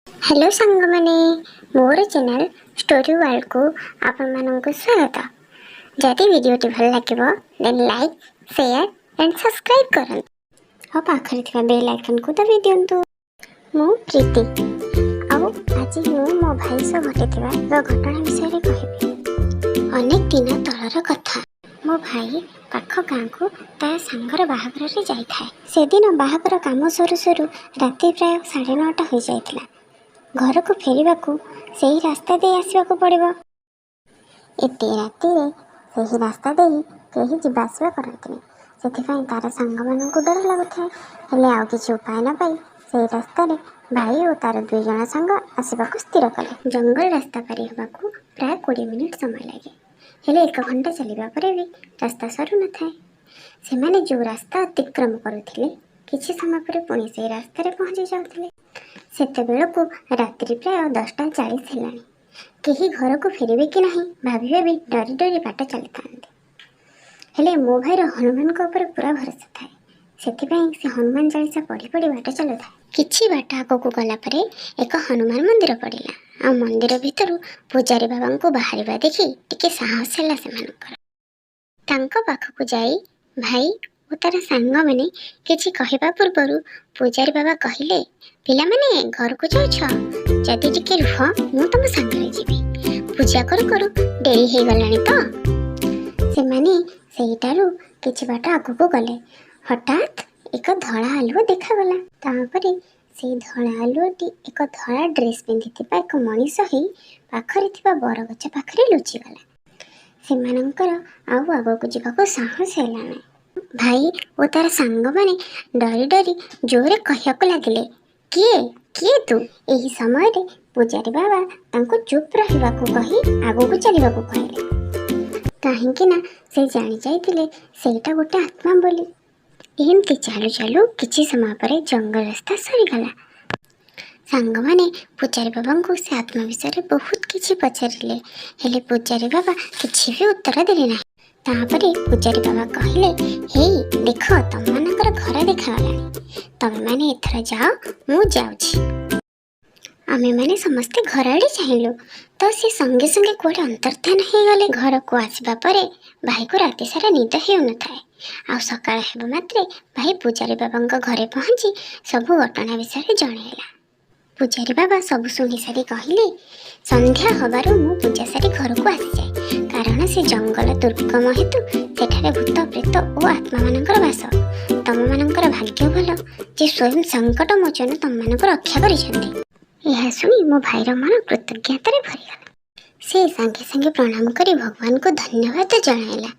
Hello सांग माने मोर channel story world को आपण मानक स्वागत। जदि वीडियो भल लगे then like share and subscribe करंतु और पाखरे थिबा बेल आइकन को दबा दियंतु। मु प्रीति आउ आज मु मो भाई सह घटिथिबा घटना विषय कहबी। अनेक दिन तलर कथा। मो भाई पाख गाँ को ता सांगर बाहागर रे जाई थाए। से दिन बाहागर काम सरू सरू राति प्राय 9:30 हो जाइथिला। घर को फेरिबा को सही रास्ता दे आसवाक पड़िबो। एते राति रे सही रास्ता दे केही जिबा आसवा करंतिनी। सेथिफाई तार सांग माननको डर लागुଥାଏ। हेले आउ किछि उपाय न पाई सही रास्ता रे भाई और तार 2 जण सांग आसवाक स्थिर कले। जंगल रास्ता पारि हेबाकू प्राय 20 मिनिट समय लागे। हेले 1 घंटा चलिबा परे भी रास्ता सरू न थाए। सेमाने जो रास्ता अतिक्रम करुथिले किछि समय परे पुणी सही रास्ता रे पहुंची जाउथिले। सेते बेलकू रात्रि प्राय 10:40 हेलानी। केही घर को फेरिबे कि नहीं भाभी भाभी डरी डरी बाट चली थांते। हेले मो भाईर हनुमान को ऊपर पूरा भरोसा थाए। सेथिपई से हनुमान चालीसा पढ़ी पढ़ी बाट चलु थाए। किछि बाट आगकू गला परे एक हनुमान मंदिर पड़िला। आ मंदिर भितरु पूजारी बाबा को बाहरिबा देखि टिके साहस होला सेमानकर। तांको पाखकू जाई भाई और तार सांग माने किछि कहिबा पूर्वरु पूजारी बाबा कहिले, पिला माने घर को जाउछ, जदि टिके रुह मु तुम सांगरे जीवी। पूजा करू करू डेरी हे गलानी तो। से माने सेहिटारु किछि बाट आगकू गले। हठात एक धळा आलुओ देखा गला। तापरे से धळा आलुओटी एक धळा ड्रेस पिंधिथिबा एक मनीष ही पाखरे थिबा बरगछ पाखरे लुचि गला। सेमानंकर आउ आगकू जीवाको साहस हेला नै। भाई और तार सांग माने डरी डरी जोरे कहियाको लागिले, किए किए तू। एही समय रे पूजारी बाबा तांको चुप रहिबाको कहि आगकू चलिबाको कहले। काहेकि ना से जानि जाइतिले सेटा गोटे आत्मा बोली। एमती चालू चालू किछि समय परे जंगल रास्ता सरी गला। सांग माने पूजारी बाबा को से आत्मा विषय बहुत किछि पचारिले। हेले पूजारी बाबा किछि भी उत्तर देले ना। तापरे पूजारी बाबा कहले, हे देख तम मानकर घर देखा गलानी। तमे माने एथरा जाओ मु जाउछि। आमे माने समस्ते घर आड़े चाहिलु तो से संगे संगे कोडे अंतर्धान हे गले। घर को आसीबा परे भाई को राति सारा निद हेउ न थाए। आ सकाळ हेबा मात्रे भाई पूजारी बाबा घरे पहुंची सबु घटना विषय जणेला। पूजारी बाबा सब सुनी सारी कहले, संध्या हबारु मु पूजा सारी घर को आसी जाए। कारण से जंगल दुर्गम हेतु सेठारे भूत प्रेत और आत्मा मानकर वास। तम मानकर भाग्य भल जे स्वयं संकट मोचन तम मानकर रक्षा करिसेंती। यह सुनी मो भाईर मन कृतज्ञता रे भरिगला। से संगे संगे प्रणाम करी भगवान को धन्यवाद जणाइला।